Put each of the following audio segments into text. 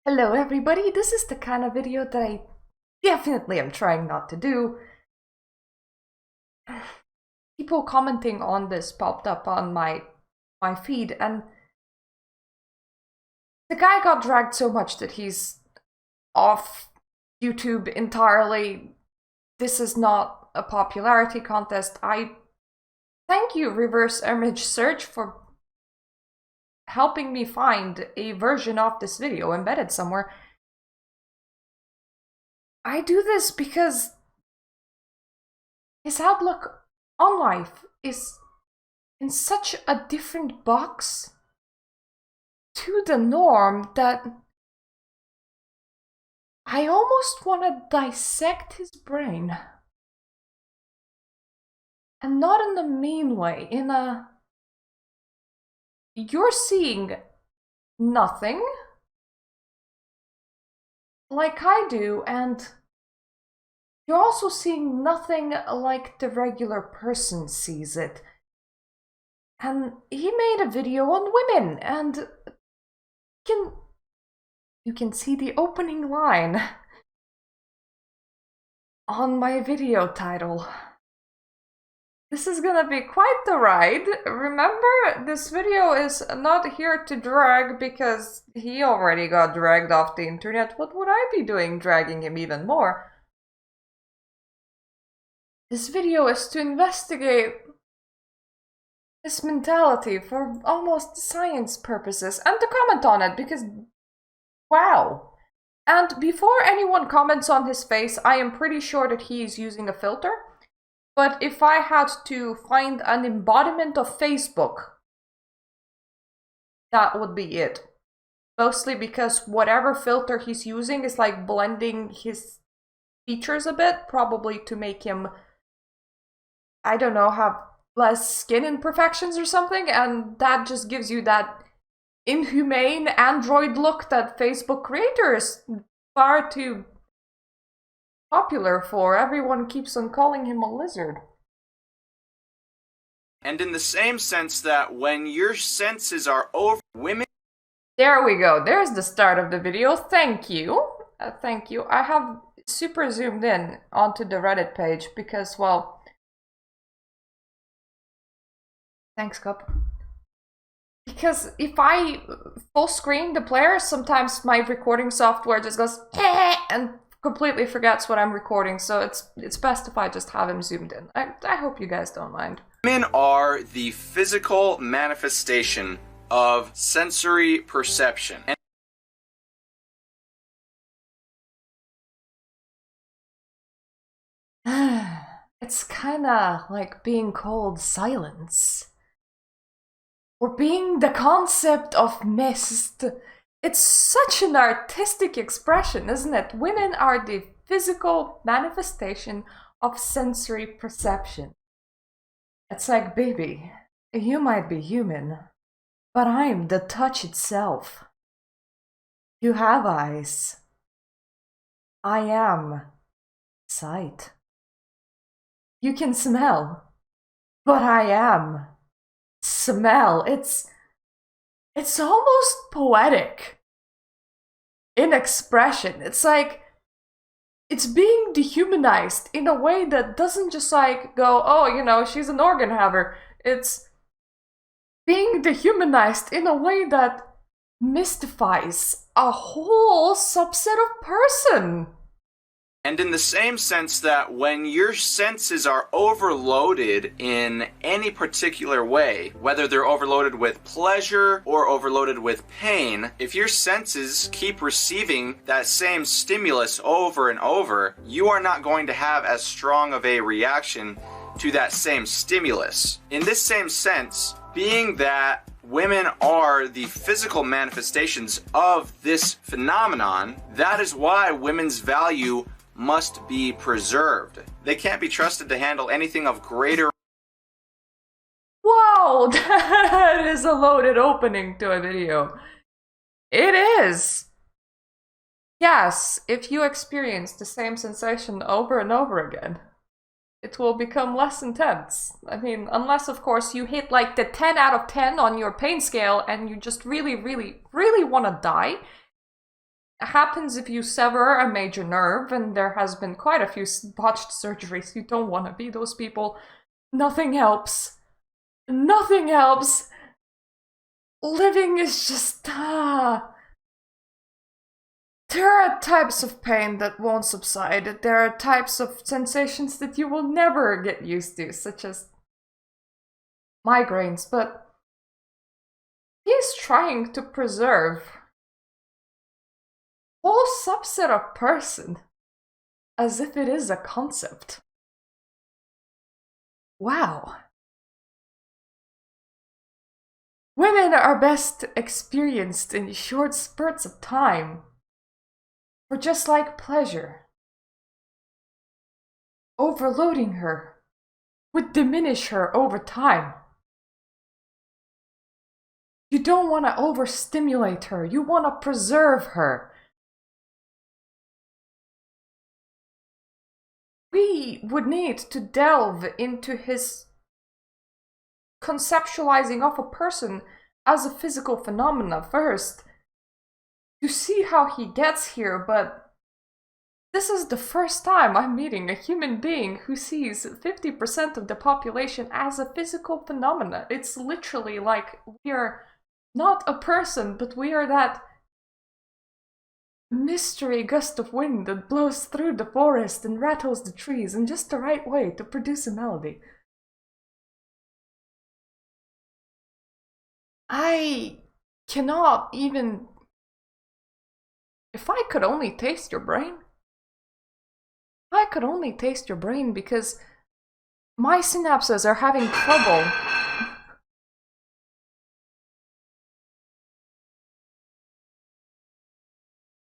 Hello everybody, this is the kind of video that I definitely am trying not to do. People commenting on this popped up on my feed, and the guy got dragged so much that he's off YouTube entirely. This is not a popularity contest. I thank you, Reverse Image Search, for helping me find a version of this video embedded somewhere. I do this because his outlook on life is in such a different box to the norm that I almost want to dissect his brain. And not in a mean way, in a... You're seeing nothing like I do, and you're also seeing nothing like the regular person sees it. And he made a video on women, and you can see the opening line on my video title. This is gonna be quite the ride. Remember, this video is not here to drag because he already got dragged off the internet. What would I be doing dragging him even more? This video is to investigate his mentality for almost science purposes and to comment on it because, wow. And before anyone comments on his face, I am pretty sure that he is using a filter. But if I had to find an embodiment of Facebook, that would be it. Mostly because whatever filter he's using is like blending his features a bit, probably to make him, I don't know, have less skin imperfections or something, and that just gives you that inhumane android look that Facebook creators far too popular for. Everyone keeps on calling him a lizard. And in the same sense that when your senses are over women... There we go. There's the start of the video. Thank you. Thank you. I have super zoomed in onto the Reddit page because, well... Thanks, Cup. Because if I full screen the player, sometimes my recording software just goes and completely forgets what I'm recording, so it's best if I just have him zoomed in. I hope you guys don't mind. Women are the physical manifestation of sensory perception. It's kinda like being called silence. Or being the concept of mist. It's such an artistic expression, isn't it? Women are the physical manifestation of sensory perception. It's like, baby, you might be human, but I'm the touch itself. You have eyes. I am sight. You can smell, but I am smell. It's almost poetic in expression. It's like it's being dehumanized in a way that doesn't just like go, oh, you know, she's an organ haver. It's being dehumanized in a way that mystifies a whole subset of person. And in the same sense that when your senses are overloaded in any particular way, whether they're overloaded with pleasure or overloaded with pain, if your senses keep receiving that same stimulus over and over, you are not going to have as strong of a reaction to that same stimulus. In this same sense, being that women are the physical manifestations of this phenomenon, that is why women's value must be preserved. They can't be trusted to handle anything of greater... Whoa, that is a loaded opening to a video. It is. Yes, if you experience the same sensation over and over again, it will become less intense. I mean, unless of course you hit like the 10 out of 10 on your pain scale and you just really, really, really want to die. happens if you sever a major nerve, and there has been quite a few botched surgeries. You don't want to be those people. Nothing helps. Nothing helps. Living is just... There are types of pain that won't subside. There are types of sensations that you will never get used to, such as migraines, but he's trying to preserve a whole subset of person as if it is a concept. Wow. Women are best experienced in short spurts of time. Or just like pleasure. Overloading her would diminish her over time. You don't want to overstimulate her. You want to preserve her. We would need to delve into his conceptualizing of a person as a physical phenomena first, to see how he gets here, but this is the first time I'm meeting a human being who sees 50% of the population as a physical phenomena. It's literally like we are not a person, but we are that mystery gust of wind that blows through the forest and rattles the trees in just the right way to produce a melody. I cannot even... If I could only taste your brain. If I could only taste your brain, because my synapses are having trouble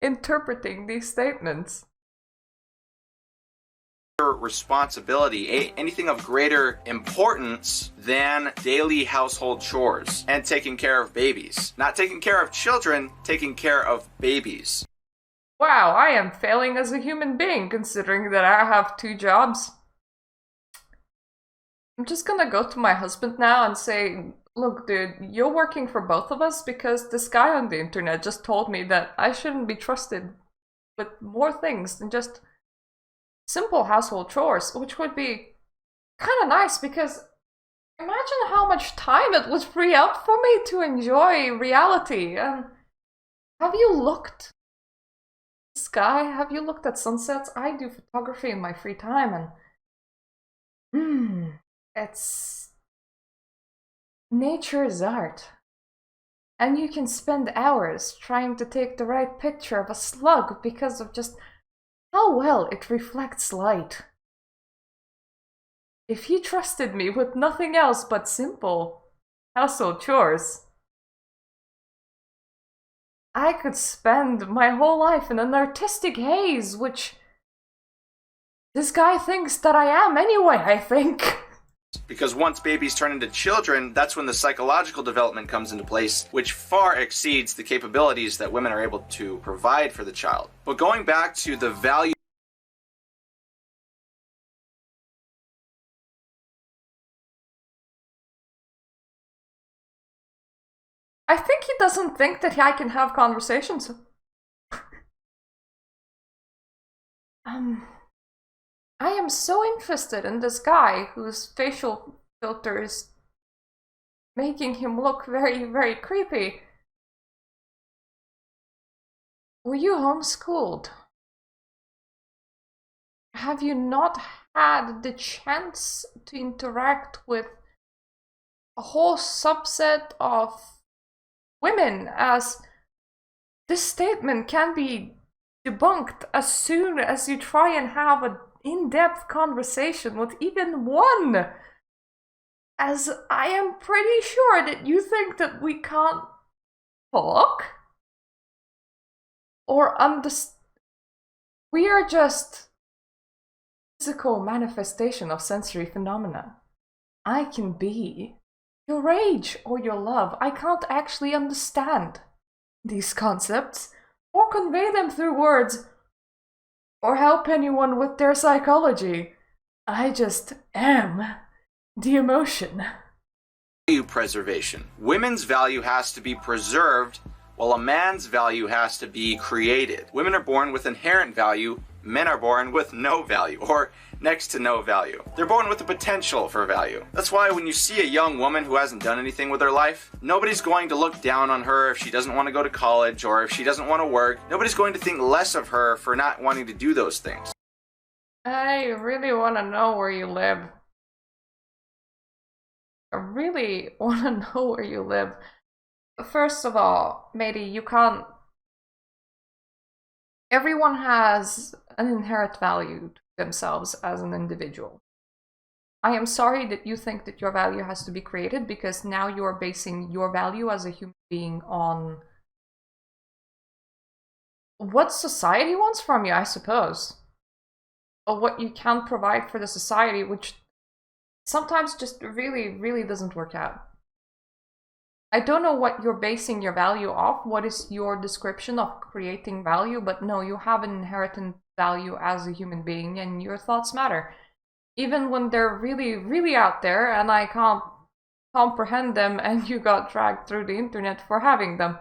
interpreting these statements. Responsibility, anything of greater importance than daily household chores and taking care of babies. Not taking care of children, taking care of babies. Wow, I am failing as a human being, considering that I have 2 jobs. I'm just gonna go to my husband now and say, look, dude, you're working for both of us because this guy on the internet just told me that I shouldn't be trusted with more things than just simple household chores, which would be kind of nice, because imagine how much time it would free up for me to enjoy reality. Have you looked sky? Have you looked at sunsets? I do photography in my free time, and it's... nature is art. And you can spend hours trying to take the right picture of a slug because of just how well it reflects light. If he trusted me with nothing else but simple household chores, I could spend my whole life in an artistic haze, which this guy thinks that I am anyway, I think. Because once babies turn into children, that's when the psychological development comes into place, which far exceeds the capabilities that women are able to provide for the child. But going back to the value I think he doesn't think that I can have conversations. I am so interested in this guy whose facial filter is making him look very, very creepy. Were you homeschooled? Have you not had the chance to interact with a whole subset of women, as this statement can be debunked as soon as you try and have an in-depth conversation with even one, as I am pretty sure that you think that we can't talk or understand. We are just physical manifestation of sensory phenomena. I can be your rage or your love. I can't actually understand these concepts or convey them through words or help anyone with their psychology. I just am the emotion. Value preservation. Women's value has to be preserved while a man's value has to be created. Women are born with inherent value, men are born with no value, or next to no value. They're born with the potential for value. That's why when you see a young woman who hasn't done anything with her life, nobody's going to look down on her if she doesn't want to go to college or if she doesn't want to work. Nobody's going to think less of her for not wanting to do those things. I really want to know where you live. I really want to know where you live. First of all, matey, you can't... Everyone has an inherent value to themselves as an individual. I am sorry that you think that your value has to be created, because now you are basing your value as a human being on what society wants from you, I suppose. Or what you can provide for the society, which sometimes just really doesn't work out. I don't know what you're basing your value off, what is your description of creating value, but no, you have an inherent value as a human being, and your thoughts matter. Even when they're really out there, and I can't comprehend them, and you got dragged through the internet for having them.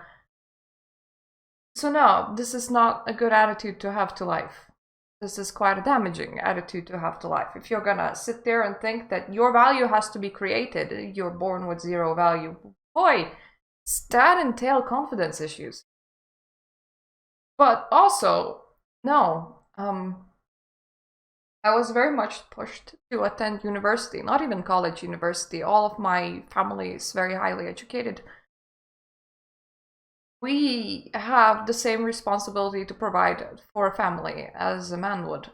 So no, this is not a good attitude to have to life. This is quite a damaging attitude to have to life. If you're gonna sit there and think that your value has to be created, you're born with zero value. Boy, that entail confidence issues. But also, no, I was very much pushed to attend university, not even college, university. All of my family is very highly educated. We have the same responsibility to provide for a family as a man would,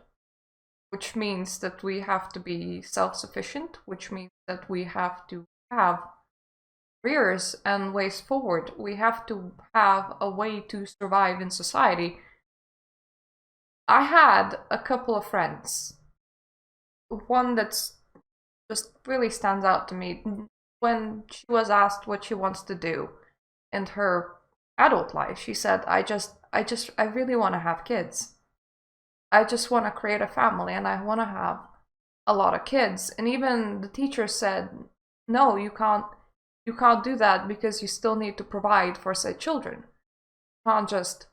which means that we have to be self-sufficient, which means that we have to have careers and ways forward. We have to have a way to survive in society. I had a couple of friends. One that's just really stands out to me. When she was asked what she wants to do in her adult life, she said, I really want to have kids. I just want to create a family, and I want to have a lot of kids. And even the teacher said, no, you can't do that, because you still need to provide for said children. You can't just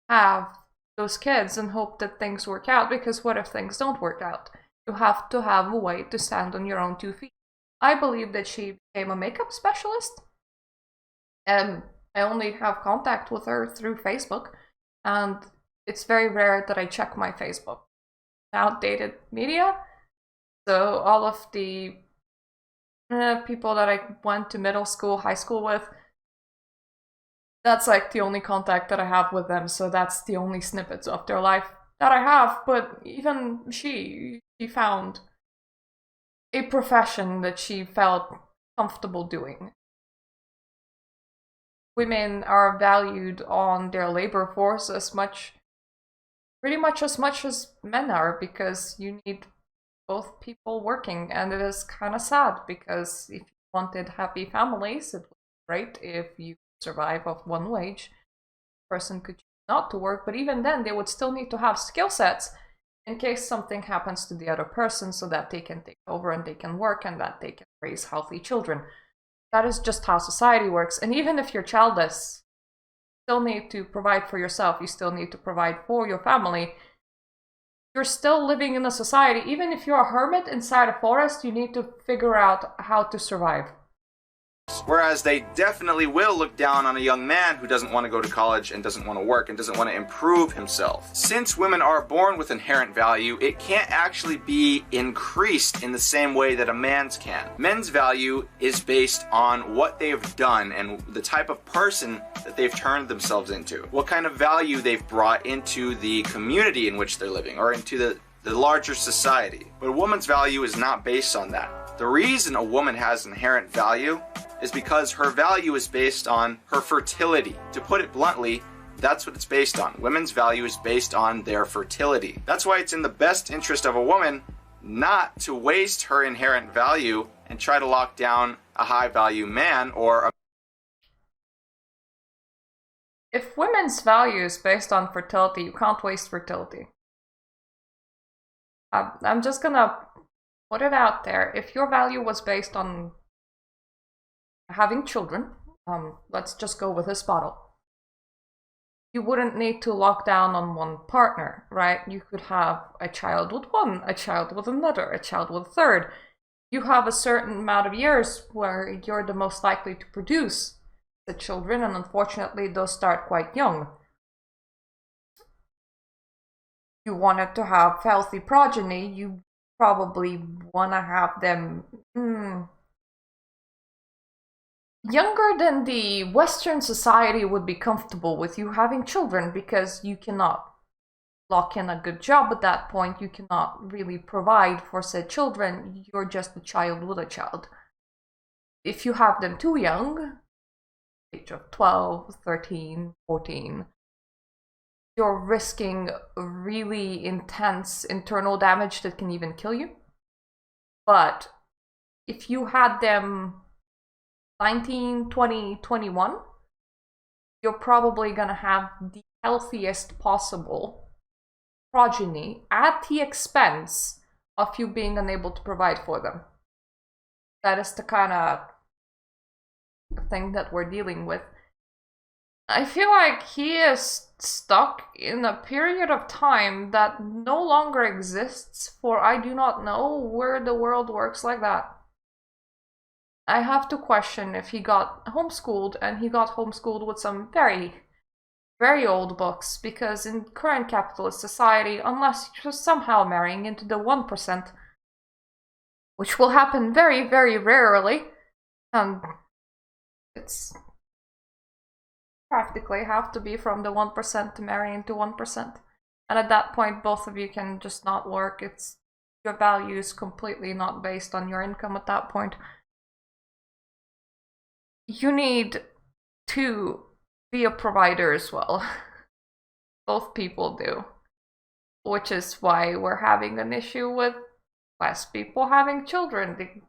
have those kids and hope that things work out, because what if things don't work out? You have to have a way to stand on your own 2 feet. I believe that she became a makeup specialist, and I only have contact with her through Facebook, and it's very rare that I check my Facebook. Outdated media, so all of the people that I went to middle school, high school with, that's like the only contact that I have with them, so that's the only snippets of their life that I have. But even she found a profession that she felt comfortable doing. Women are valued on their labor force pretty much as much as men are, because you need both people working, and it is kind of sad, because if you wanted happy families, it would be great if you survive off one wage. A person could choose not to work, but even then they would still need to have skill sets in case something happens to the other person, so that they can take over and they can work and that they can raise healthy children. That is just how society works. And even if you're childless, you still need to provide for yourself, you still need to provide for your family. You're still living in a society. Even if you're a hermit inside a forest, you need to figure out how to survive. Whereas they definitely will look down on a young man who doesn't want to go to college and doesn't want to work and doesn't want to improve himself. Since women are born with inherent value, it can't actually be increased in the same way that a man's can. Men's value is based on what they've done and the type of person that they've turned themselves into. What kind of value they've brought into the community in which they're living, or into the larger society. But a woman's value is not based on that. The reason a woman has inherent value is because her value is based on her fertility. To put it bluntly, that's what it's based on. Women's value is based on their fertility. That's why it's in the best interest of a woman not to waste her inherent value and try to lock down a high value man or a... If women's value is based on fertility, you can't waste fertility. I'm just gonna put it out there. If your value was based on having children, let's just go with this model. you wouldn't need to lock down on one partner, right? You could have a child with one, a child with another, a child with a third. You have a certain amount of years where you're the most likely to produce the children, and unfortunately those start quite young. You wanted to have healthy progeny, you probably want to have them younger than the Western society would be comfortable with you having children, because you cannot lock in a good job at that point. You cannot really provide for said children. You're just a child with a child. If you have them too young, age of 12, 13, 14, you're risking really intense internal damage that can even kill you. But if you had them 19, 20, 21, you're probably gonna have the healthiest possible progeny at the expense of you being unable to provide for them. That is the kind of thing that we're dealing with. I feel like he is stuck in a period of time that no longer exists, for I do not know where the world works like that. I have to question if he got homeschooled, and he got homeschooled with some very, very old books, because in current capitalist society, unless you're somehow marrying into the 1%, which will happen very, very rarely, it's practically have to be from the 1% to marry into 1%. And at that point, both of you can just not work. It's your value is completely not based on your income at that point. You need to be a provider as well. Both people do. Which is why we're having an issue with less people having children.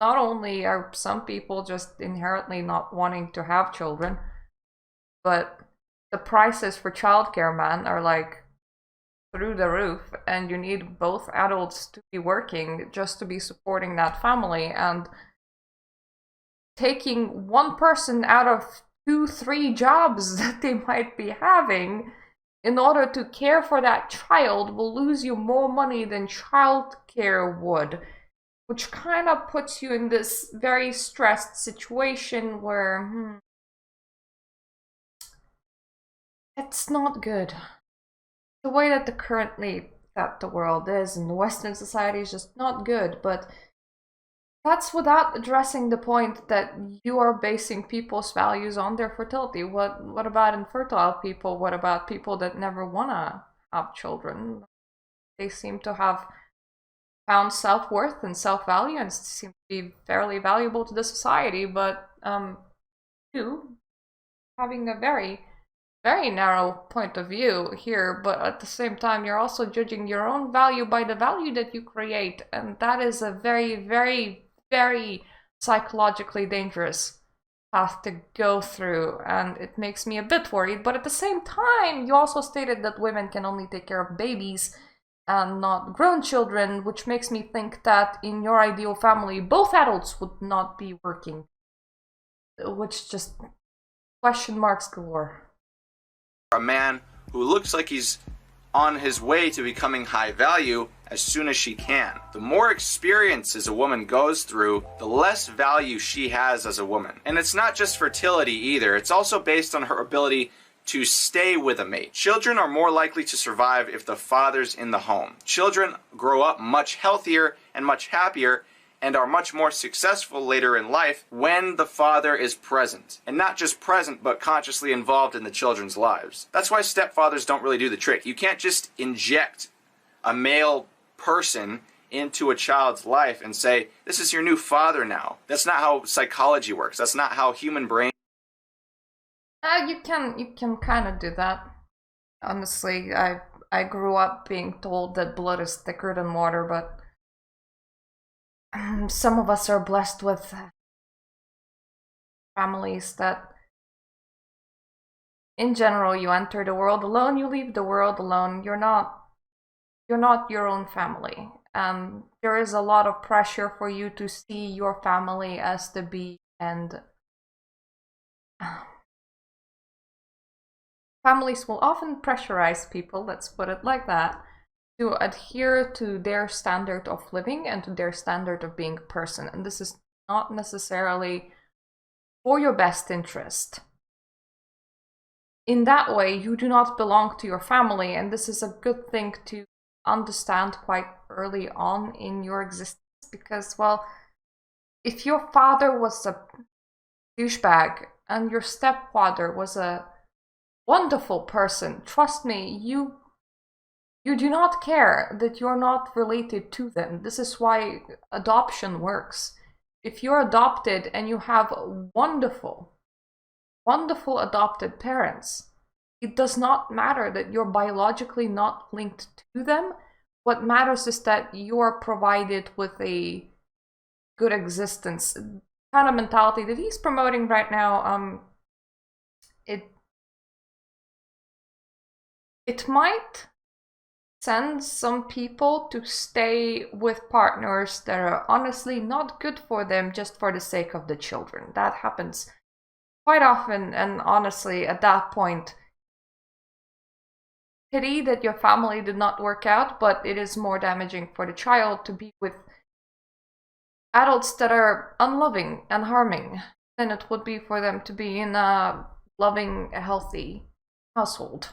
Not only are some people just inherently not wanting to have children, but the prices for childcare, man, are like through the roof, and you need both adults to be working just to be supporting that family, and taking one person out of 2-3 jobs that they might be having in order to care for that child will lose you more money than childcare would, which kind of puts you in this very stressed situation where it's not good. The way that the world is in the Western society is just not good, but that's without addressing the point that you are basing people's values on their fertility. What about infertile people? What about people that never wanna have children? They seem to have found self-worth and self-value and seem to be fairly valuable to the society, but you having a very, very narrow point of view here, but at the same time you're also judging your own value by the value that you create, and that is a very, very, very psychologically dangerous path to go through, and it makes me a bit worried. But at the same time, you also stated that women can only take care of babies and not grown children, which makes me think that in your ideal family, both adults would not be working, which just question marks galore. A man who looks like he's on his way to becoming high value as soon as she can. The more experiences a woman goes through, the less value she has as a woman. And it's not just fertility either, it's also based on her ability to stay with a mate. Children are more likely to survive if the father's in the home. Children grow up much healthier and much happier and are much more successful later in life when the father is present. And not just present, but consciously involved in the children's lives. That's why stepfathers don't really do the trick. You can't just inject a male person into a child's life and say, this is your new father now. That's not how psychology works. That's not how human brain. You can kind of do that. Honestly, I grew up being told that blood is thicker than water, but some of us are blessed with families that, in general, you enter the world alone, you leave the world alone. You're not your own family, and there is a lot of pressure for you to see your family as the be, and families will often pressurize people, let's put it like that, to adhere to their standard of living and to their standard of being a person. And this is not necessarily for your best interest. In that way, you do not belong to your family, and this is a good thing to understand quite early on in your existence, because, well, if your father was a douchebag and your stepfather was a wonderful person, trust me, you do not care that you're not related to them. This is why adoption works. If you're adopted and you have wonderful adopted parents, it does not matter that you're biologically not linked to them. What matters is that you are provided with a good existence. Kind of mentality that he's promoting right now, it might send some people to stay with partners that are honestly not good for them just for the sake of the children. That happens quite often, and honestly, at that point, pity that your family did not work out, but it is more damaging for the child to be with adults that are unloving and harming than it would be for them to be in a loving, healthy household.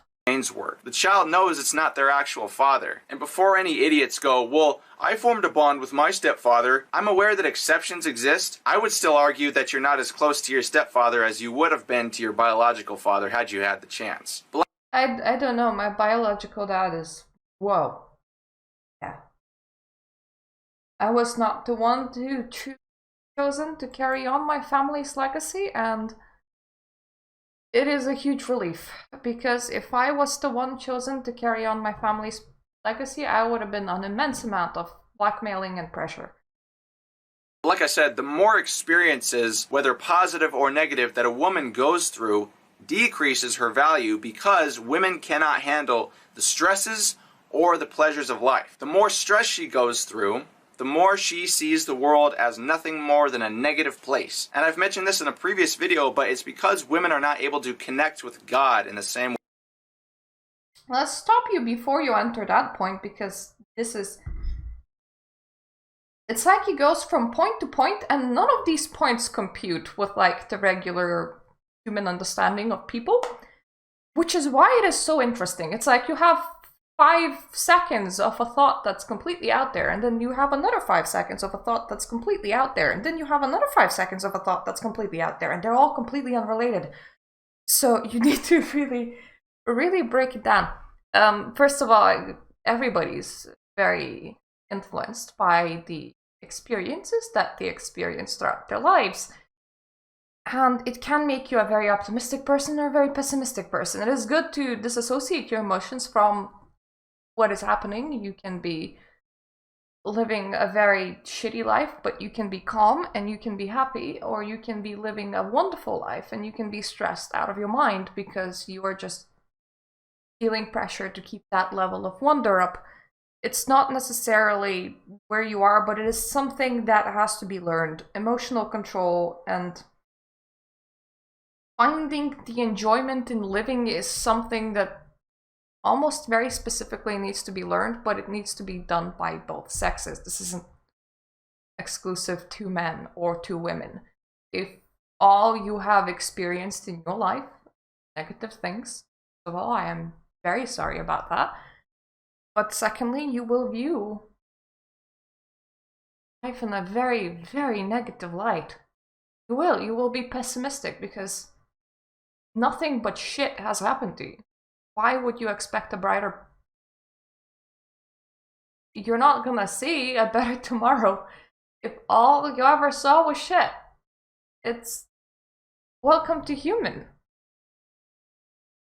Work. The child knows it's not their actual father. And before any idiots go, well, I formed a bond with my stepfather, I'm aware that exceptions exist. I would still argue that you're not as close to your stepfather as you would have been to your biological father had you had the chance. I don't know, my biological dad is... whoa. Yeah. I was not the one who chosen to carry on my family's legacy, and it is a huge relief, because if I was the one chosen to carry on my family's legacy, I would have been an immense amount of blackmailing and pressure. Like I said, the more experiences, whether positive or negative, that a woman goes through decreases her value, because women cannot handle the stresses or the pleasures of life. The more stress she goes through, the more she sees the world as nothing more than a negative place. And I've mentioned this in a previous video, but it's because women are not able to connect with God in the same way. Let's stop you before you enter that point, because this is... it's like he goes from point to point, and none of these points compute with, like, the regular human understanding of people, which is why it is so interesting. It's like you have 5 seconds of a thought that's completely out there, and then you have another 5 seconds of a thought that's completely out there, and then you have another 5 seconds of a thought that's completely out there, and they're all completely unrelated. So you need to really break it down. First of all, everybody's very influenced by the experiences that they experience throughout their lives. And it can make you a very optimistic person or a very pessimistic person. It is good to disassociate your emotions from what is happening. You can be living a very shitty life, but you can be calm and you can be happy, or you can be living a wonderful life and you can be stressed out of your mind because you are just feeling pressure to keep that level of wonder up. It's not necessarily where you are, but it is something that has to be learned. Emotional control and finding the enjoyment in living is something that almost very specifically needs to be learned, but it needs to be done by both sexes. This isn't exclusive to men or to women. If all you have experienced in your life, negative things, first of all, I am very sorry about that. But secondly, you will view life in a very, very negative light. You will be pessimistic because nothing but shit has happened to you. Why would you expect a brighter... You're not gonna see a better tomorrow if all you ever saw was shit. It's... welcome to human.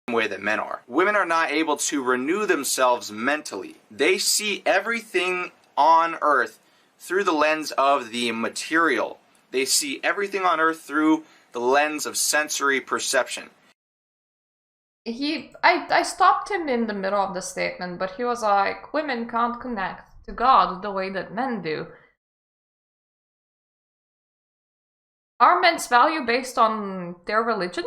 Way that men are. Women are not able to renew themselves mentally. They see everything on Earth through the lens of the material. They see everything on Earth through the lens of sensory perception. I stopped him in the middle of the statement, but he was like, women can't connect to God the way that men do. Are men's value based on their religion?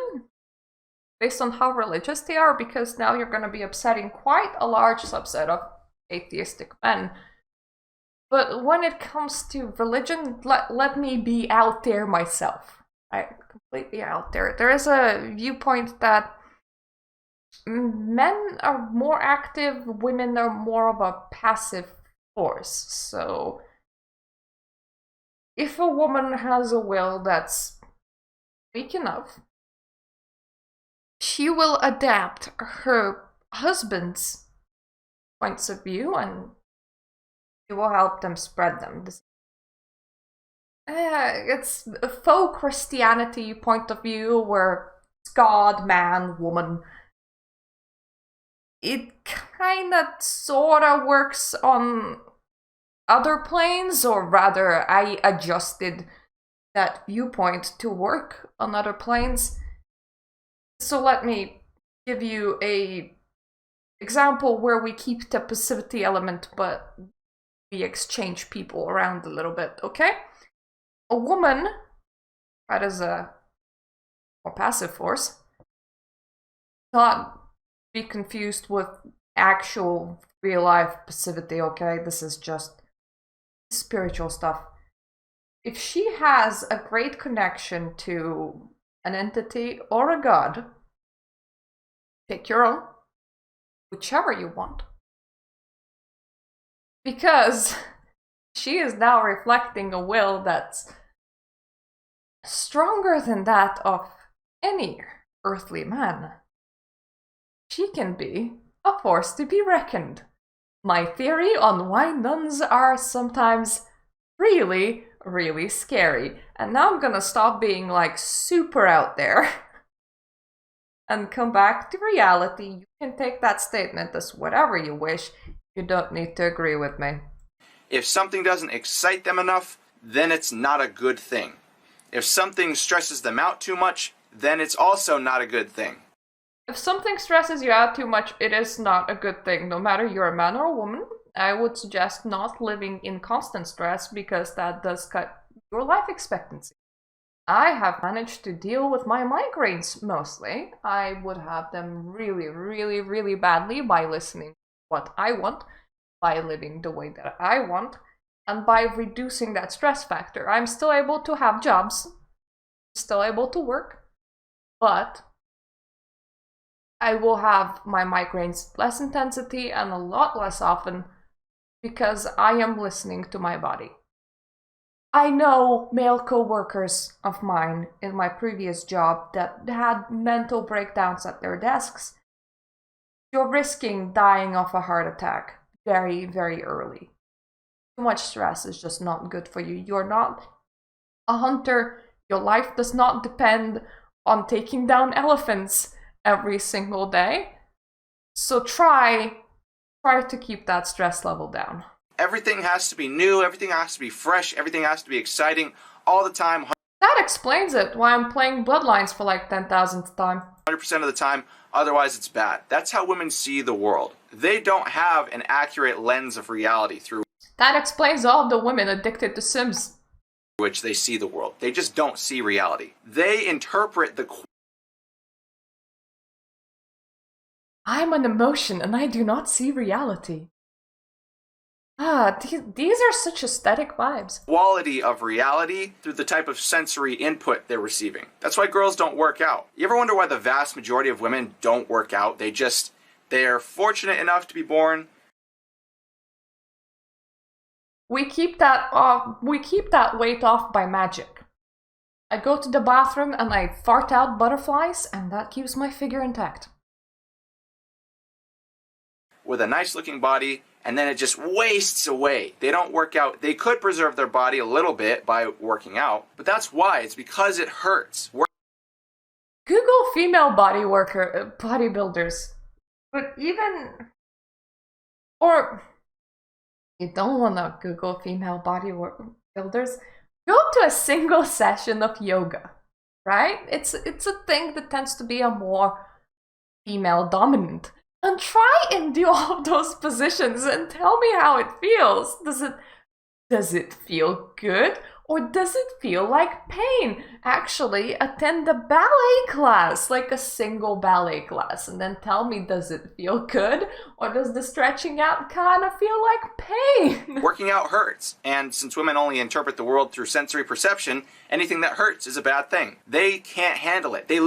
based on how religious they are, because now you're going to be upsetting quite a large subset of atheistic men. But when it comes to religion, let me be out there myself. Right? Completely out there. There is a viewpoint that men are more active, women are more of a passive force. So if a woman has a will that's weak enough, she will adapt her husband's points of view and she will help them spread them. It's a faux Christianity point of view where it's God, man, woman. It kinda sorta works on other planes, or rather, I adjusted that viewpoint to work on other planes. So let me give you a example where we keep the passivity element, but we exchange people around a little bit, okay? A woman, that is a more passive force, not be confused with actual real-life passivity, okay? This is just spiritual stuff. If she has a great connection to an entity or a god, pick your own, whichever you want. Because she is now reflecting a will that's stronger than that of any earthly man. She can be a force to be reckoned. My theory on why nuns are sometimes really, really scary. And now I'm gonna stop being like super out there and come back to reality. You can take that statement as whatever you wish. You don't need to agree with me. If something doesn't excite them enough, then it's not a good thing. If something stresses them out too much, then it's also not a good thing. If something stresses you out too much, it is not a good thing. No matter you're a man or a woman, I would suggest not living in constant stress because that does cut your life expectancy. I have managed to deal with my migraines mostly. I would have them really, really, really badly by listening to what I want, by living the way that I want, and by reducing that stress factor. I'm still able to have jobs, still able to work, but I will have my migraines less intensity and a lot less often because I am listening to my body. I know male co-workers of mine in my previous job that had mental breakdowns at their desks. You're risking dying of a heart attack very, very early. Too much stress is just not good for you. You're not a hunter. Your life does not depend on taking down elephants every single day. So try to keep that stress level down. Everything has to be new, everything has to be fresh, everything has to be exciting all the time. That explains it, why I'm playing Bloodlines for like 10,000th time. 100% of the time, otherwise it's bad. That's how women see the world. They don't have an accurate lens of reality through That explains all the women addicted to Sims. Which they see the world. They just don't see reality. They interpret the I'm an emotion and I do not see reality. These are such aesthetic vibes. quality of reality through the type of sensory input they're receiving. That's why girls don't work out. You ever wonder why the vast majority of women don't work out? They're fortunate enough to be born. We keep that weight off by magic. I go to the bathroom and I fart out butterflies and that keeps my figure intact. With a nice looking body, and then it just wastes away. They don't work out. They could preserve their body a little bit by working out, but that's why. It's because it hurts. Google female bodybuilders. But or you don't want to Google female bodybuilders, go to a single session of yoga, right? It's a thing that tends to be a more female dominant. And try and do all of those positions and tell me how it feels. Does it feel good? Or does it feel like pain? Actually, attend a ballet class, like a single ballet class, and then tell me, does it feel good? Or does the stretching out kind of feel like pain? Working out hurts, and since women only interpret the world through sensory perception, anything that hurts is a bad thing. They can't handle it. They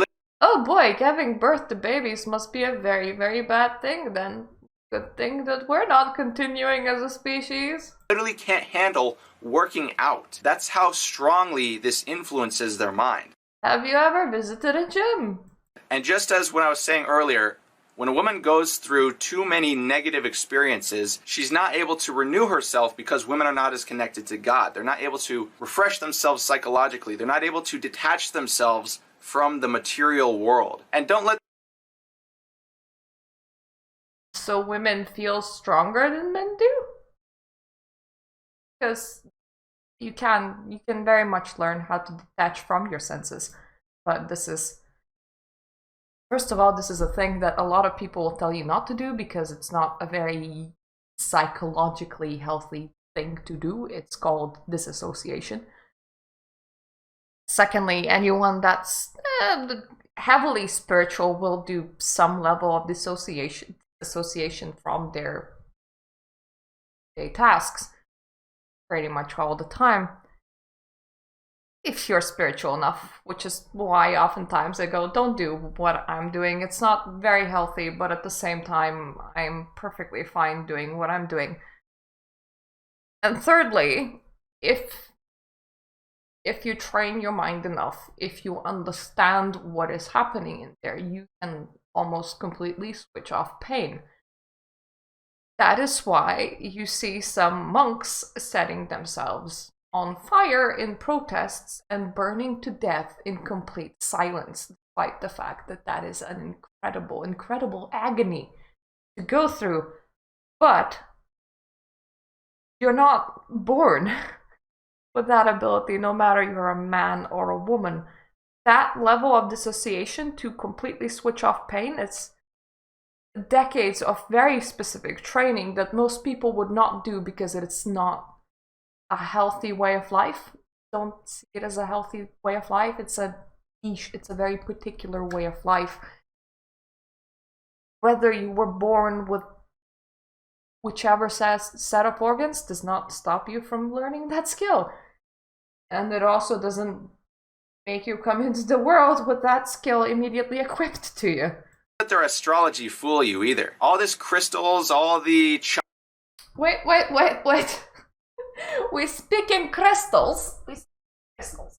Oh boy, giving birth to babies must be a very, very bad thing then. Good thing that we're not continuing as a species. literally can't handle working out. That's how strongly this influences their mind. Have you ever visited a gym? And just as when I was saying earlier, when a woman goes through too many negative experiences, she's not able to renew herself because women are not as connected to God. They're not able to refresh themselves psychologically. They're not able to detach themselves from the material world. And don't let So women feel stronger than men do? Because you can very much learn how to detach from your senses. But this is, first of all, this is a thing that a lot of people will tell you not to do because it's not a very psychologically healthy thing to do. It's called disassociation. Secondly, anyone that's heavily spiritual will do some level of dissociation from their tasks pretty much all the time. If you're spiritual enough, which is why oftentimes I go, don't do what I'm doing. It's not very healthy, but at the same time, I'm perfectly fine doing what I'm doing. And thirdly, if you train your mind enough, if you understand what is happening in there, you can almost completely switch off pain. That is why you see some monks setting themselves on fire in protests and burning to death in complete silence, despite the fact that that is an incredible, incredible agony to go through. But you're not born with that ability, no matter you're a man or a woman. That level of dissociation to completely switch off pain, it's decades of very specific training that most people would not do because it's not a healthy way of life. Don't see it as a healthy way of life. It's a niche, it's a very particular way of life. Whether you were born with whichever set of organs does not stop you from learning that skill. And it also doesn't make you come into the world with that skill immediately equipped to you. Let their astrology fool you either. All this crystals, all the Wait. We speak in crystals. We speak in crystals.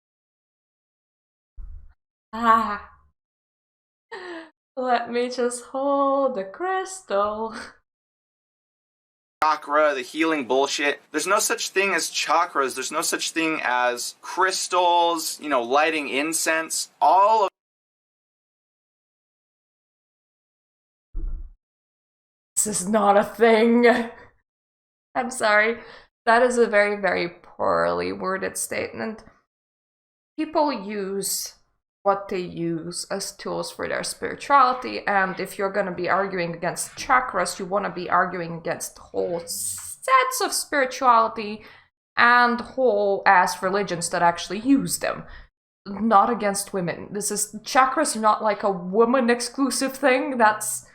Let me just hold the crystal. chakra, the healing bullshit. There's no such thing as chakras. There's no such thing as crystals, lighting incense. All of this is not a thing. I'm sorry. That is a very, very poorly worded statement. People use what they use as tools for their spirituality, and if you're going to be arguing against chakras, you want to be arguing against whole sets of spirituality and whole ass religions that actually use them, not against women. Chakras are not like a woman exclusive thing. That's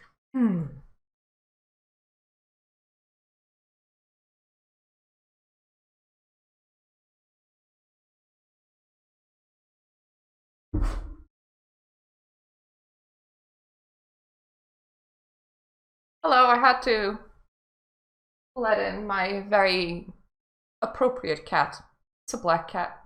Hello, I had to let in my very appropriate cat. It's a black cat.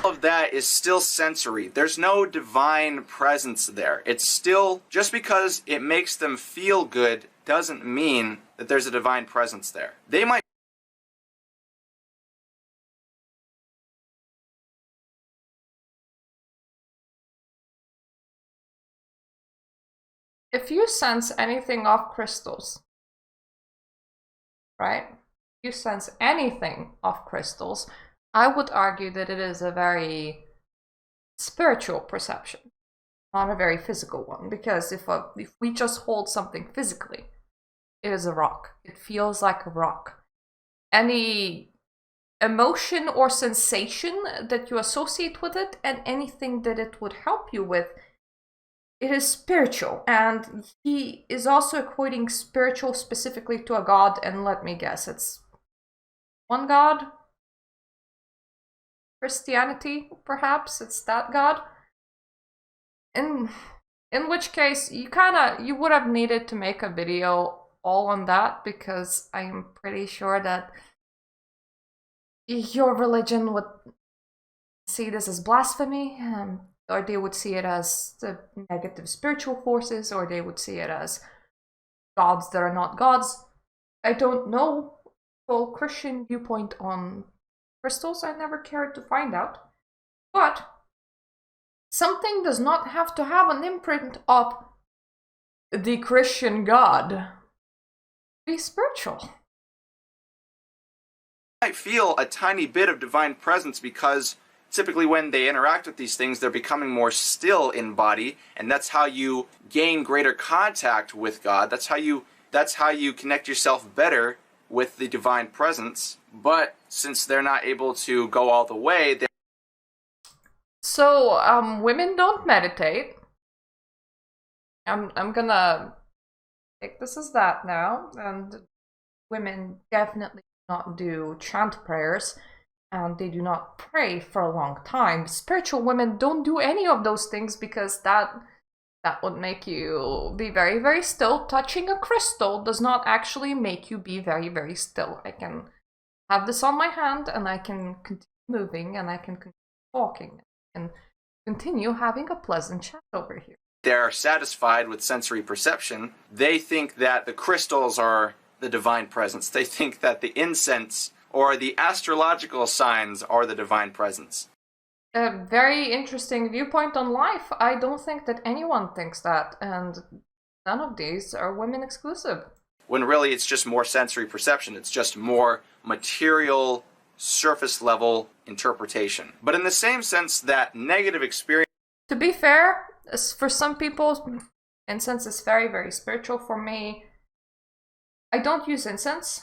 all of that is still sensory. There's no divine presence there. It's still, just because it makes them feel good doesn't mean that there's a divine presence there. They might If you sense anything off crystals, right? If you sense anything off crystals, I would argue that it is a very spiritual perception, not a very physical one. Because if we just hold something physically, it is a rock. It feels like a rock. Any emotion or sensation that you associate with it, and anything that it would help you with. It is spiritual, and he is also equating spiritual specifically to a god, and let me guess, it's one god? Christianity, perhaps? It's that god? In which case, you would have needed to make a video all on that, because I'm pretty sure that your religion would see this as blasphemy, or they would see it as the negative spiritual forces, or they would see it as gods that are not gods. I don't know full Christian viewpoint on crystals. I never cared to find out. But something does not have to have an imprint of the Christian God. Be spiritual. Might feel a tiny bit of divine presence because typically when they interact with these things, they're becoming more still in body, and that's how you gain greater contact with God. That's how you connect yourself better with the divine presence. But since they're not able to go all the way, so women don't meditate. I'm gonna take this as that now, and women definitely do not do chant prayers, and they do not pray for a long time. Spiritual women don't do any of those things, because that would make you be very, very still. Touching a crystal does not actually make you be very, very still. I can have this on my hand, and I can continue moving, and I can continue talking, and continue having a pleasant chat over here. They're satisfied with sensory perception. They think that the crystals are the divine presence. They think that the incense or the astrological signs are the divine presence. A very interesting viewpoint on life. I don't think that anyone thinks that, and none of these are women exclusive. When really it's just more sensory perception. It's just more material, surface level interpretation. But in the same sense that negative experience... To be fair, for some people, incense is very, very spiritual. For me, I don't use incense.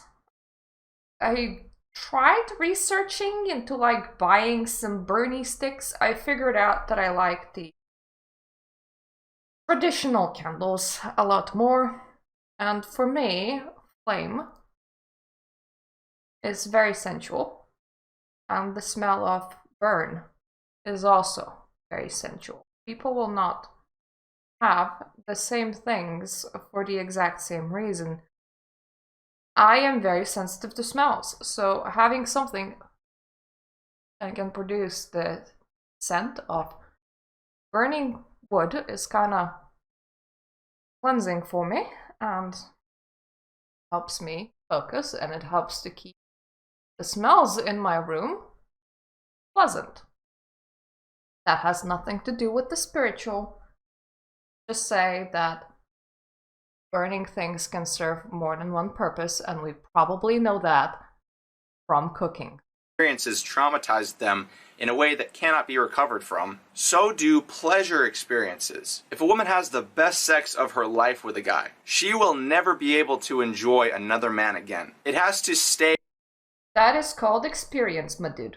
I tried researching into like buying some Bernie sticks. I figured out that I like the traditional candles a lot more. And for me, flame is very sensual. And the smell of burn is also very sensual. People will not have the same things for the exact same reason. I am very sensitive to smells, so having something that can produce the scent of burning wood is kind of cleansing for me, and helps me focus, and it helps to keep the smells in my room pleasant. That has nothing to do with the spiritual. Just say that burning things can serve more than one purpose, and we probably know that from cooking. Experiences traumatized them in a way that cannot be recovered from. So do pleasure experiences. If a woman has the best sex of her life with a guy, she will never be able to enjoy another man again. It has to stay. That is called experience, my dude.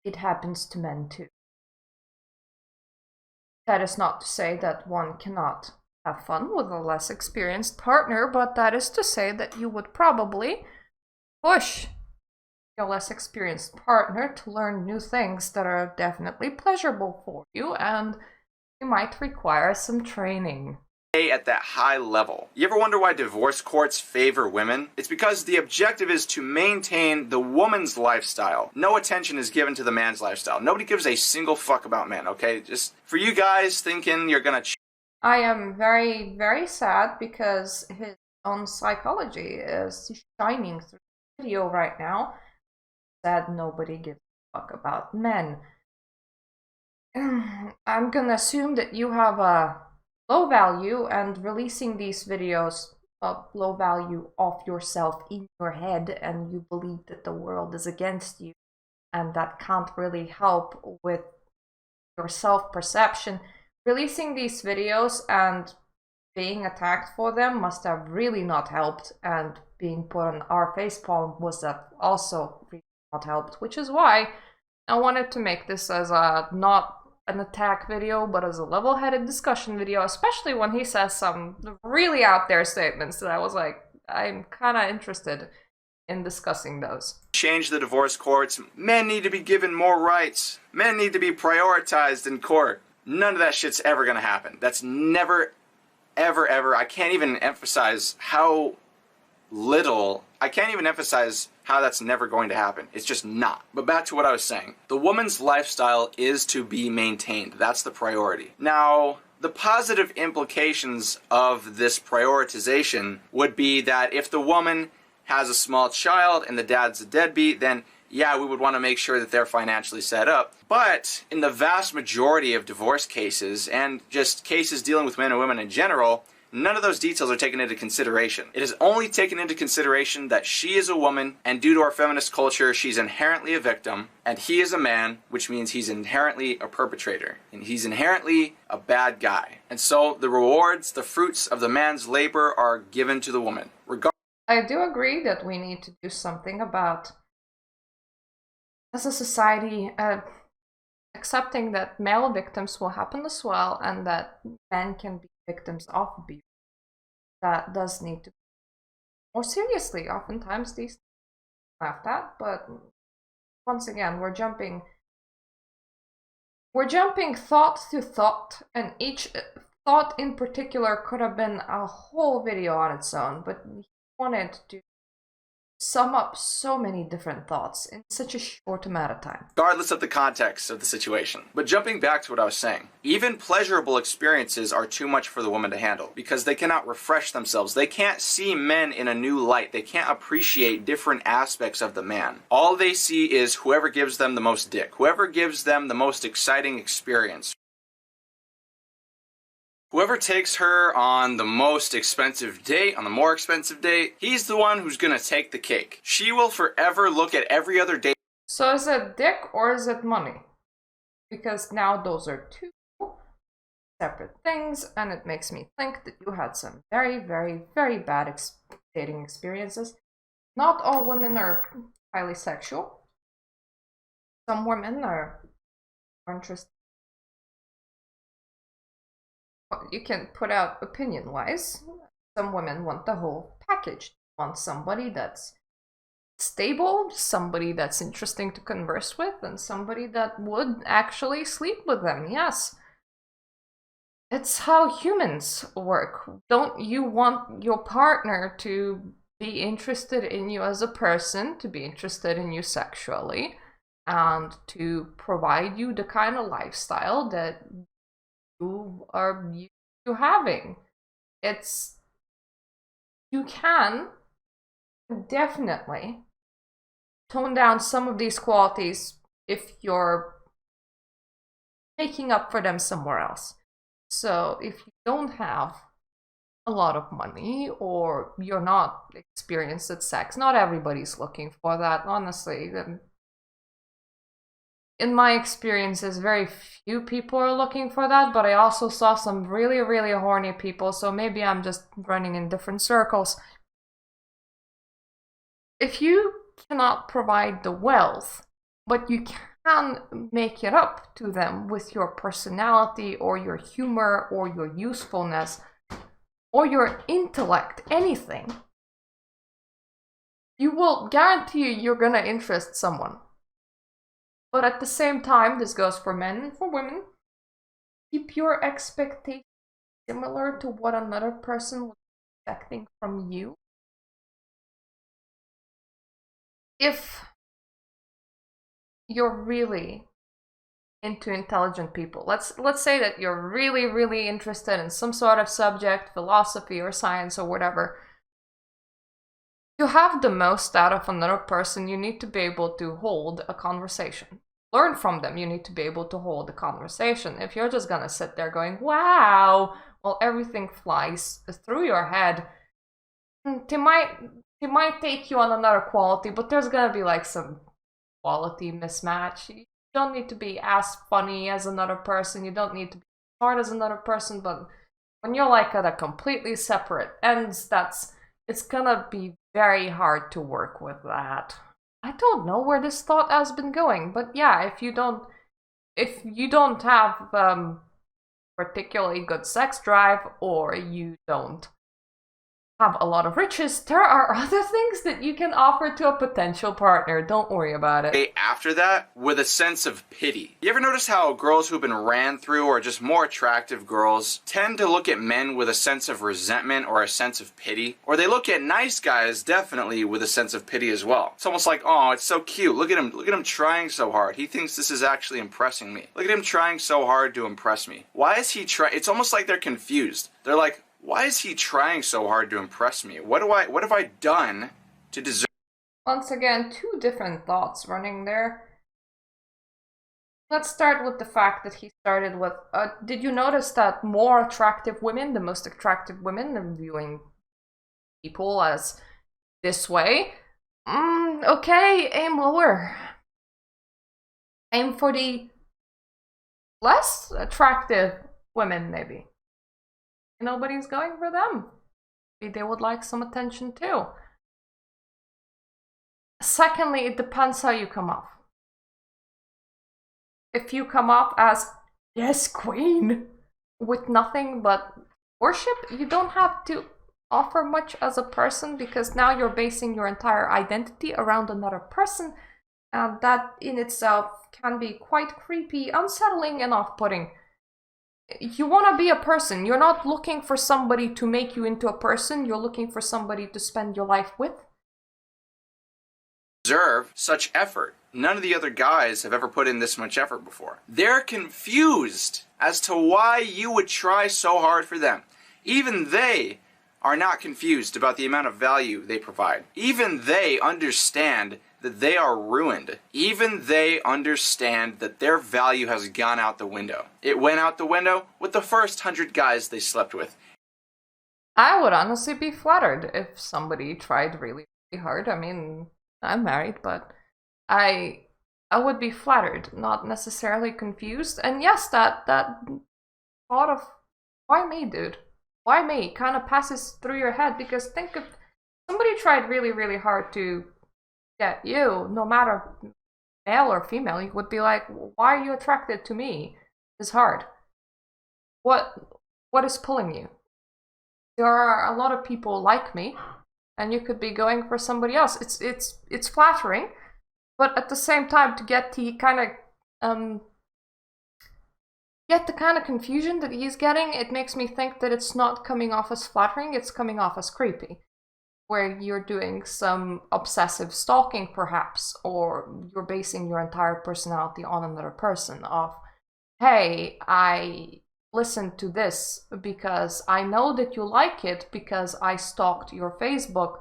It happens to men too. That is not to say that one cannot have fun with a less experienced partner, but that is to say that you would probably push your less experienced partner to learn new things that are definitely pleasurable for you, and you might require some training. At that high level. You ever wonder why divorce courts favor women? It's because the objective is to maintain the woman's lifestyle. No attention is given to the man's lifestyle. Nobody gives a single fuck about men, okay? Just for you guys thinking you're gonna... I am very, very sad because his own psychology is shining through the video right now. Sad nobody gives a fuck about men. I'm gonna assume that you have a low value, and releasing these videos of low value of yourself in your head, and you believe that the world is against you, and that can't really help with your self-perception. Releasing these videos and being attacked for them must have really not helped, and being put on our facepalm was that also really not helped, which is why I wanted to make this as a not an attack video, but as a level-headed discussion video, especially when he says some really out there statements that I was like, I'm kind of interested in discussing those. Change the divorce courts. Men need to be given more rights. Men need to be prioritized in court. None of that shit's ever gonna happen. That's never, ever, I can't even emphasize how that's never going to happen. It's just not. But back to what I was saying. The woman's lifestyle is to be maintained. That's the priority. Now, the positive implications of this prioritization would be that if the woman has a small child and the dad's a deadbeat, then yeah, we would want to make sure that they're financially set up. But in the vast majority of divorce cases, and just cases dealing with men and women in general, none of those details are taken into consideration. It is only taken into consideration that she is a woman, and due to our feminist culture, she's inherently a victim, and he is a man, which means he's inherently a perpetrator, and he's inherently a bad guy. And so the rewards, the fruits of the man's labor are given to the woman. I do agree that we need to do something about, as a society, accepting that male victims will happen as well, and that men can be victims of abuse. That does need to be more seriously. Oftentimes these things are laughed at, but once again, we're jumping thought to thought, and each thought in particular could have been a whole video on its own, but he wanted to sum up so many different thoughts in such a short amount of time. Regardless of the context of the situation. But jumping back to what I was saying, even pleasurable experiences are too much for the woman to handle because they cannot refresh themselves. They can't see men in a new light. They can't appreciate different aspects of the man. All they see is whoever gives them the most dick, whoever gives them the most exciting experience. Whoever takes her on the most expensive date, on the more expensive date, he's the one who's gonna take the cake. She will forever look at every other date. So is it dick or is it money? Because now those are two separate things, and it makes me think that you had some very, very, very bad dating experiences. Not all women are highly sexual. Some women are more interested. You can put out opinion-wise. Some women want the whole package. They want somebody that's stable, somebody that's interesting to converse with, and somebody that would actually sleep with them. Yes. It's how humans work. Don't you want your partner to be interested in you as a person, to be interested in you sexually, and to provide you the kind of lifestyle that you are used to having? You can definitely tone down some of these qualities if you're making up for them somewhere else. So if you don't have a lot of money, or you're not experienced at sex, not everybody's looking for that, honestly. In my experiences, very few people are looking for that, but I also saw some really, really horny people, so maybe I'm just running in different circles. If you cannot provide the wealth, but you can make it up to them with your personality, or your humor, or your usefulness, or your intellect, anything, you will guarantee you're gonna interest someone. But at the same time, this goes for men and for women, keep your expectations similar to what another person was expecting from you. If you're really into intelligent people, let's say that you're really, really interested in some sort of subject, philosophy or science or whatever, to have the most out of another person, you need to be able to hold a conversation. Learn from them, you need to be able to hold a conversation. If you're just gonna sit there going, wow, well, everything flies through your head, they might take you on another quality, but there's gonna be like some quality mismatch. You don't need to be as funny as another person, you don't need to be smart as another person, but When you're like at a completely separate ends, it's gonna be very hard to work with that. I don't know where this thought has been going, but yeah, if you don't have particularly good sex drive, or you don't have a lot of riches, there are other things that you can offer to a potential partner. Don't worry about it. After that, with a sense of pity. You ever notice how girls who've been ran through, or just more attractive girls, tend to look at men with a sense of resentment or a sense of pity? Or they look at nice guys definitely with a sense of pity as well. It's almost like, oh, it's so cute. Look at him trying so hard. He thinks this is actually impressing me. Look at him trying so hard to impress me. Why is he trying? It's almost like they're confused. They're like, why is he trying so hard to impress me? What have I done to deserve? Once again, two different thoughts running there. Let's start with the fact that he started with, did you notice that more attractive women, the most attractive women, are viewing people as this way? Okay, aim lower. Aim for the less attractive women, maybe. Nobody's going for them. Maybe they would like some attention too. Secondly, it depends how you come off. If you come off as, yes, queen, with nothing but worship, you don't have to offer much as a person, because now you're basing your entire identity around another person, and that in itself can be quite creepy, unsettling, and off-putting. You want to be a person. You're not looking for somebody to make you into a person. You're looking for somebody to spend your life with. Deserve such effort. None of the other guys have ever put in this much effort before. They're confused as to why you would try so hard for them. Even they are not confused about the amount of value they provide. Even they understand that they are ruined. Even they understand that their value has gone out the window. It went out the window with the first 100 guys they slept with. I would honestly be flattered if somebody tried really, really hard. I mean, I'm married, but I would be flattered, not necessarily confused. And yes, that thought of, why me, dude? Why me? Kind of passes through your head, because think if somebody tried really, really hard to get you, no matter male or female, you would be like, why are you attracted to me? It's hard. What is pulling you? There are a lot of people like me, and you could be going for somebody else. It's flattering, but at the same time, to get the kind of confusion that he's getting, it makes me think that it's not coming off as flattering, it's coming off as creepy. Where you're doing some obsessive stalking, perhaps, or you're basing your entire personality on another person. Of, hey, I listened to this because I know that you like it because I stalked your Facebook.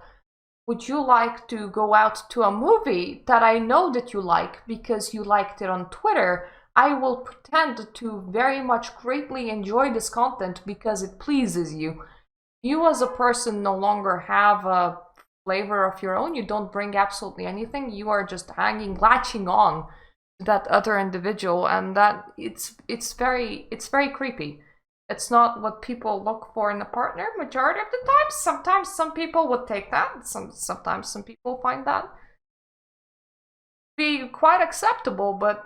Would you like to go out to a movie that I know that you like because you liked it on Twitter? I will pretend to very much greatly enjoy this content because it pleases you. You as a person no longer have a flavor of your own. You don't bring absolutely anything. You are just latching on to that other individual, and that it's very creepy. It's not what people look for in a partner majority of the time. Sometimes some people would take that. Sometimes some people find that be quite acceptable, but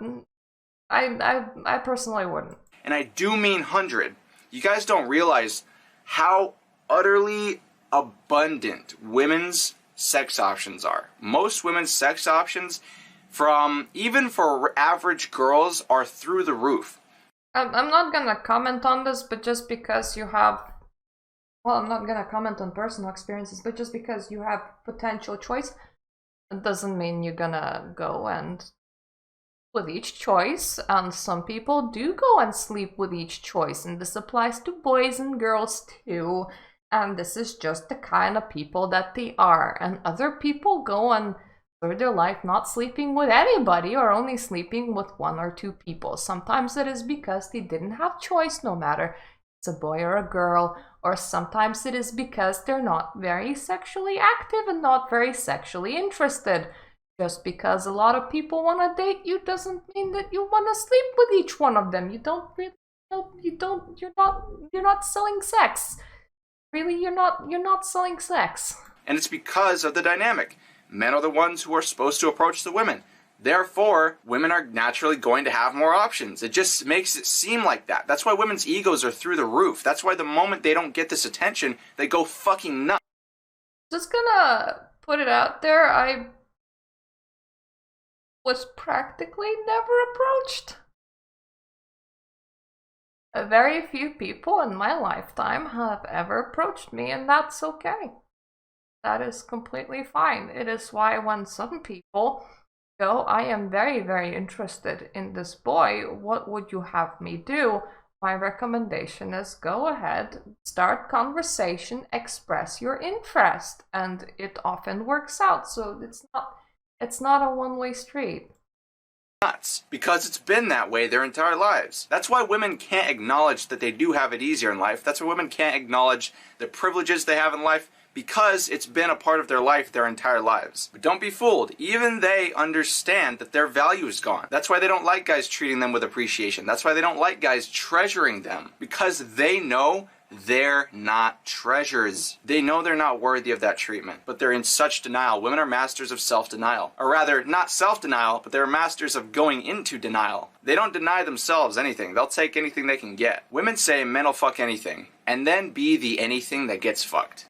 I personally wouldn't. And I do mean 100. You guys don't realize how utterly abundant women's sex options are. Most women's sex options, even for average girls, are through the roof. I'm not gonna comment on this, but just because you have, well, I'm not gonna comment on personal experiences, but just because you have potential choice, it doesn't mean you're gonna go and with each choice. And some people do go and sleep with each choice, and this applies to boys and girls too. And this is just the kind of people that they are. And other people go and through their life not sleeping with anybody, or only sleeping with one or two people. Sometimes it is because they didn't have choice, no matter it's a boy or a girl, or sometimes it is because they're not very sexually active and not very sexually interested. Just because a lot of people want to date you doesn't mean that you want to sleep with each one of them. You don't really no, you're not selling sex. Really, you're not selling sex. And it's because of the dynamic. Men are the ones who are supposed to approach the women. Therefore, women are naturally going to have more options. It just makes it seem like that. That's why women's egos are through the roof. That's why the moment they don't get this attention, they go fucking nuts. Just gonna put it out there, I was practically never approached. Very few people in my lifetime have ever approached me, and that's okay. That is completely fine. It is why when some people go, I am very, very interested in this boy, what would you have me do? My recommendation is go ahead, start conversation, express your interest, and it often works out. So it's not a one-way street. Nuts, because it's been that way their entire lives. That's why women can't acknowledge that they do have it easier in life. That's why women can't acknowledge the privileges they have in life, because it's been a part of their life their entire lives. But don't be fooled. Even they understand that their value is gone. That's why they don't like guys treating them with appreciation. That's why they don't like guys treasuring them. Because they know they're not treasures. They know they're not worthy of that treatment. But they're in such denial. Women are masters of self-denial. Or rather, not self-denial, but they're masters of going into denial. They don't deny themselves anything. They'll take anything they can get. Women say men will fuck anything. And then be the anything that gets fucked.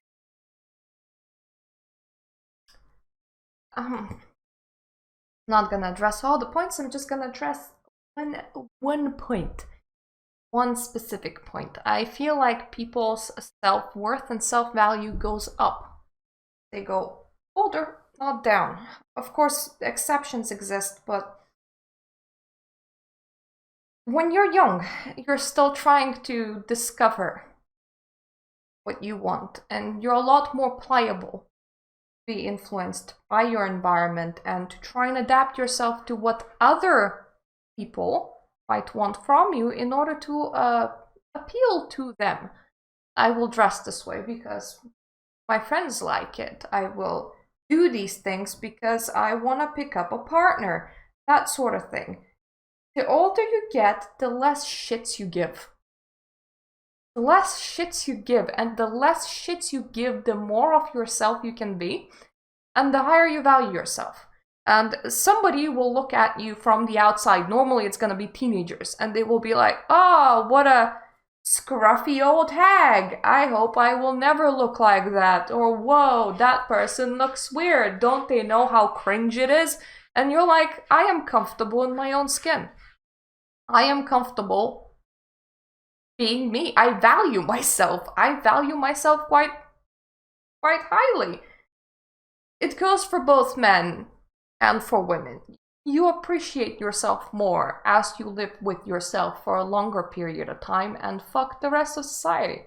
Not gonna address all the points, I'm just gonna address one point. One specific point. I feel like people's self-worth and self-value goes up. They go older, not down. Of course, exceptions exist, but when you're young, you're still trying to discover what you want, and you're a lot more pliable. Be influenced by your environment and to try and adapt yourself to what other people might want from you in order to appeal to them. I will dress this way because my friends like it. I will do these things because I want to pick up a partner. That sort of thing. The older you get, the less shits you give. The less shits you give, and the less shits you give, the more of yourself you can be, and the higher you value yourself. And somebody will look at you from the outside. Normally it's gonna be teenagers, and they will be like, oh, what a scruffy old hag. I hope I will never look like that. Or, whoa, that person looks weird. Don't they know how cringe it is? And you're like, I am comfortable in my own skin. I am comfortable being me. I value myself. I value myself quite highly. It goes for both men and for women. You appreciate yourself more as you live with yourself for a longer period of time and fuck the rest of society.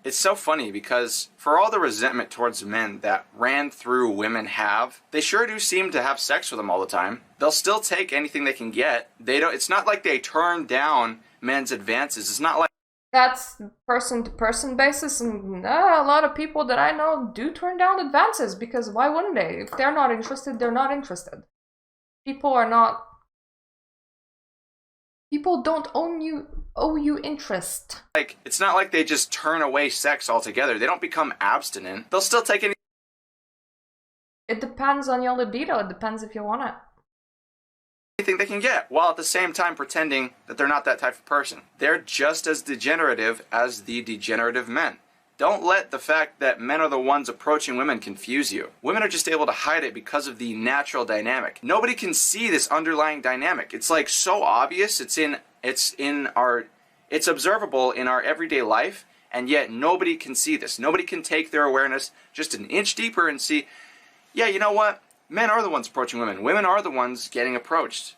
It's so funny because for all the resentment towards men that ran through women have, they sure do seem to have sex with them all the time. They'll still take anything they can get. It's not like they turn down men's advances. It's not like that's person-to-person basis, and a lot of people that I know do turn down advances, because why wouldn't they? If they're not interested, they're not interested. People don't owe you interest. Like, it's not like they just turn away sex altogether. They don't become abstinent. They'll still take It depends on your libido. It depends if you want it. anything they can get, while at the same time pretending that they're not that type of person. They're just as degenerative as the degenerative men. Don't let the fact that men are the ones approaching women confuse you. Women are just able to hide it because of the natural dynamic. Nobody can see this underlying dynamic. It's like so obvious. It's observable in our everyday life, and yet nobody can see this. Nobody can take their awareness just an inch deeper and see, yeah, you know what? Men are the ones approaching women. Women are the ones getting approached.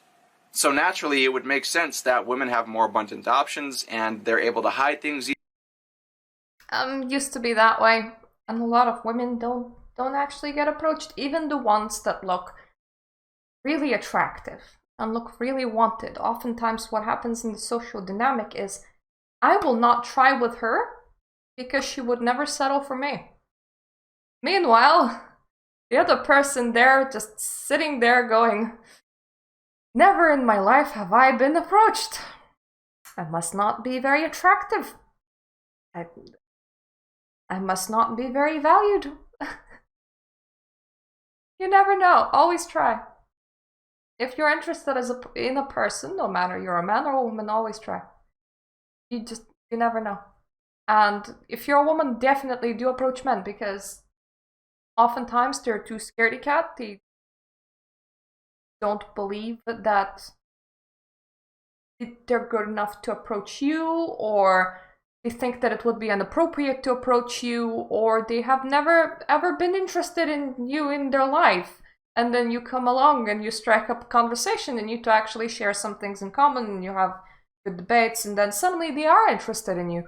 So naturally, it would make sense that women have more abundant options and they're able to hide things. Used to be that way, and a lot of women don't actually get approached. Even the ones that look really attractive and look really wanted. Oftentimes, what happens in the social dynamic is, I will not try with her because she would never settle for me. Meanwhile, the other person there just sitting there going, never in my life have I been approached. I must not be very attractive. I must not be very valued. You never know. Always try. If you're interested in a person, no matter you're a man or a woman, always try. You never know. And if you're a woman, definitely do approach men, because oftentimes they're too scaredy cat. They don't believe that they're good enough to approach you, or they think that it would be inappropriate to approach you, or they have never ever been interested in you in their life. And then you come along and you strike up a conversation and you two actually share some things in common and you have good debates, and then suddenly they are interested in you.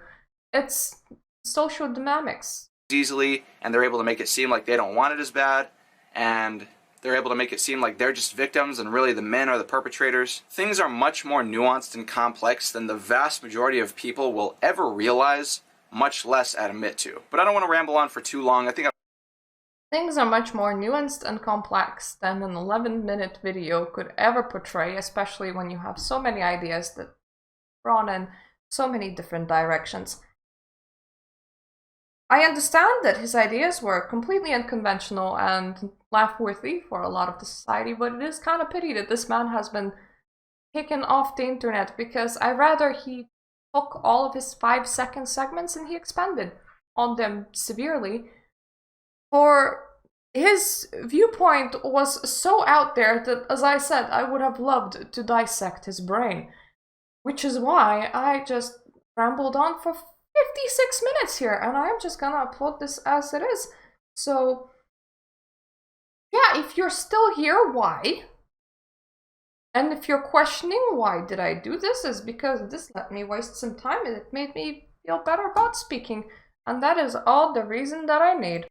It's social dynamics. Easily, and they're able to make it seem like they don't want it as bad, and they're able to make it seem like they're just victims and really the men are the perpetrators. Things are much more nuanced and complex than the vast majority of people will ever realize, much less admit to. But I don't want to ramble on for too long. Things are much more nuanced and complex than an 11-minute video could ever portray, especially when you have so many ideas that are drawn in so many different directions. I understand that his ideas were completely unconventional and laugh-worthy for a lot of the society, but it is kind of pity that this man has been taken off the internet, because I rather he took all of his 5-second segments and he expanded on them severely. For his viewpoint was so out there that, as I said, I would have loved to dissect his brain, which is why I just rambled on for 56 minutes here, and I'm just gonna upload this as it is. So, yeah, if you're still here, why? And if you're questioning why did I do this, is because this let me waste some time and it made me feel better about speaking. And that is all the reason that I need.